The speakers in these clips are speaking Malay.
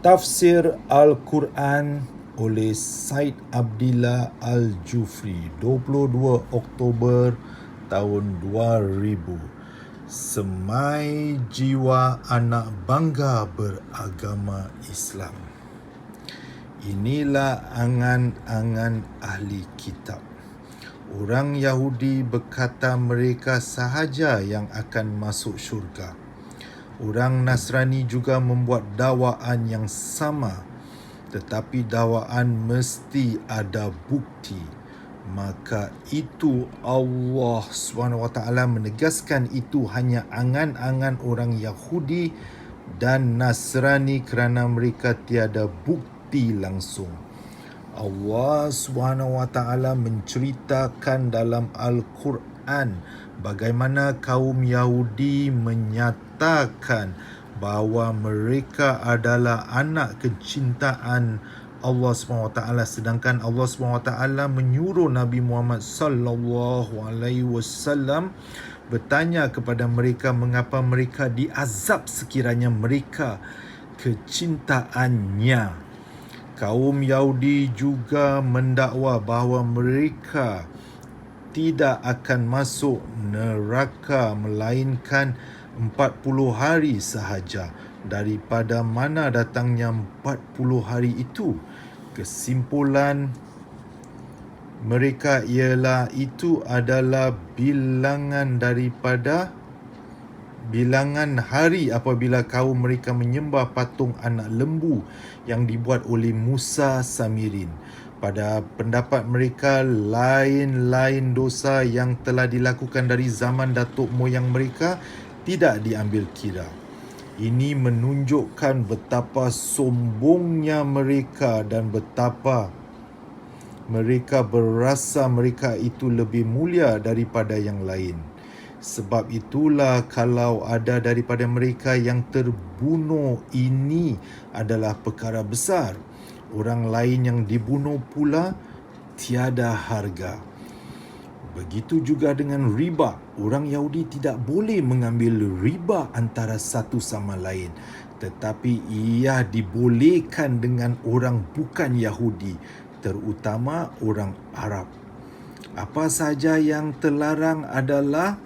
Tafsir Al-Quran oleh Said Abdillah Al-Jufri, 22 Oktober tahun 2000. Semai jiwa anak bangga beragama Islam. Inilah angan-angan ahli kitab. Orang Yahudi berkata mereka sahaja yang akan masuk syurga. Orang Nasrani juga membuat dakwaan yang sama, tetapi dakwaan mesti ada bukti. Maka itu Allah SWT menegaskan itu hanya angan-angan orang Yahudi dan Nasrani kerana mereka tiada bukti langsung. Allah SWT menceritakan dalam Al-Quran bagaimana kaum Yahudi menyatakan bahawa mereka adalah anak kecintaan Allah SWT, sedangkan Allah SWT menyuruh Nabi Muhammad SAW bertanya kepada mereka mengapa mereka diazab sekiranya mereka kecintaannya. Kaum Yahudi juga mendakwa bahawa mereka tidak akan masuk neraka melainkan 40 hari sahaja. Daripada mana datangnya 40 hari itu? Kesimpulan mereka ialah itu adalah bilangan hari apabila kaum mereka menyembah patung anak lembu yang dibuat oleh Musa Samirin. Pada pendapat mereka, lain-lain dosa yang telah dilakukan dari zaman datuk moyang mereka tidak diambil kira. Ini menunjukkan betapa sombongnya mereka dan betapa mereka berasa mereka itu lebih mulia daripada yang lain. Sebab itulah kalau ada daripada mereka yang terbunuh, ini adalah perkara besar. Orang lain yang dibunuh pula tiada harga. Begitu juga dengan riba. Orang Yahudi tidak boleh mengambil riba antara satu sama lain, tetapi ia dibolehkan dengan orang bukan Yahudi, terutama orang Arab. Apa sahaja yang terlarang adalah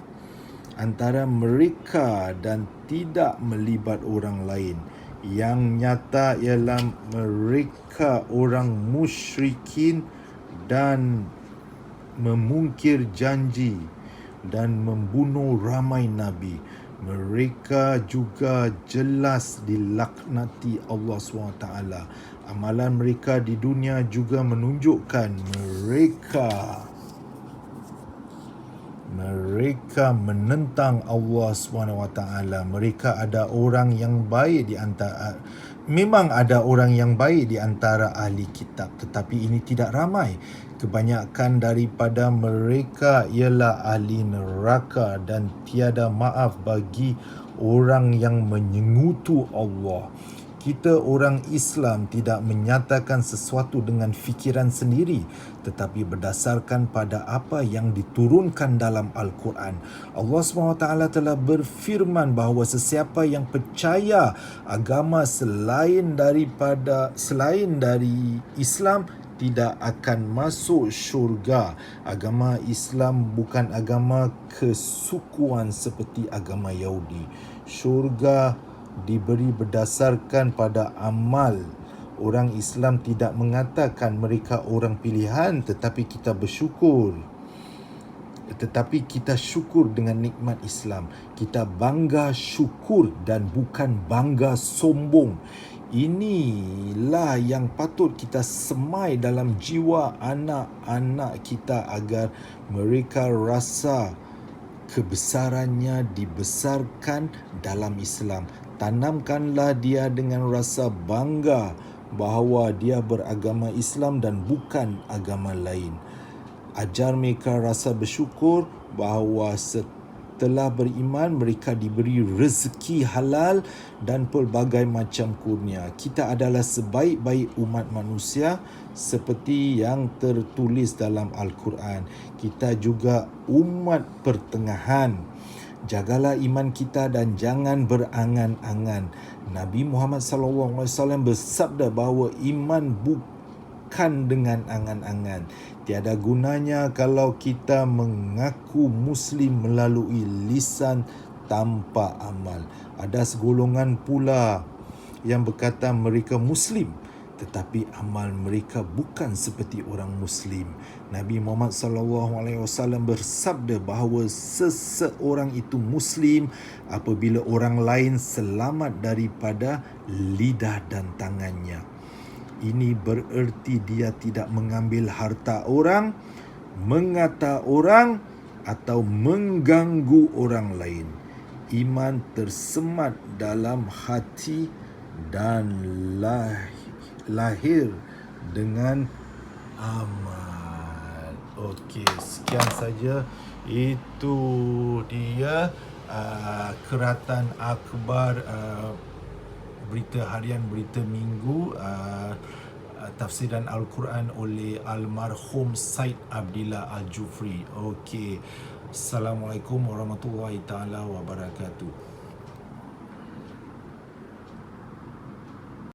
antara mereka dan tidak melibat orang lain. Yang nyata ialah mereka orang musyrikin dan memungkir janji dan membunuh ramai nabi. Mereka juga jelas dilaknati Allah SWT. Amalan mereka di dunia juga menunjukkan mereka menentang Allah SWT. Mereka ada orang yang baik di antara memang ada orang yang baik di antara ahli kitab, tetapi ini tidak ramai. Kebanyakan daripada mereka ialah ahli neraka dan tiada maaf bagi orang yang menyengutu Allah. Kita orang Islam tidak menyatakan sesuatu dengan fikiran sendiri, tetapi berdasarkan pada apa yang diturunkan dalam Al-Quran. Allah SWT telah berfirman bahawa sesiapa yang percaya agama selain dari Islam tidak akan masuk syurga. Agama Islam bukan agama kesukuan seperti agama Yahudi. Syurga diberi berdasarkan pada amal. Orang Islam tidak mengatakan mereka orang pilihan, tetapi kita syukur dengan nikmat Islam. Kita bangga syukur dan bukan bangga sombong. Inilah yang patut kita semai dalam jiwa anak-anak kita agar mereka rasa kebesarannya dibesarkan dalam Islam. Tanamkanlah dia dengan rasa bangga bahawa dia beragama Islam dan bukan agama lain. Ajar mereka rasa bersyukur bahawa setelah beriman mereka diberi rezeki halal dan pelbagai macam kurnia. Kita adalah sebaik-baik umat manusia seperti yang tertulis dalam Al-Quran. Kita juga umat pertengahan. Jagalah iman kita dan jangan berangan-angan. Nabi Muhammad SAW bersabda bahawa iman bukan dengan angan-angan. Tiada gunanya kalau kita mengaku Muslim melalui lisan tanpa amal. Ada segolongan pula yang berkata mereka Muslim, tetapi amal mereka bukan seperti orang Muslim. Nabi Muhammad SAW bersabda bahawa seseorang itu Muslim apabila orang lain selamat daripada lidah dan tangannya. Ini bererti dia tidak mengambil harta orang, mengata orang atau mengganggu orang lain. Iman tersemat dalam hati dan lahir dengan amal. Okey, sekian saja. Itu dia Keratan Akhbar, berita harian, berita minggu, tafsiran Al-Quran oleh almarhum Said Abdillah Al-Jufri. Okey. Assalamualaikum warahmatullahi taala wabarakatuh.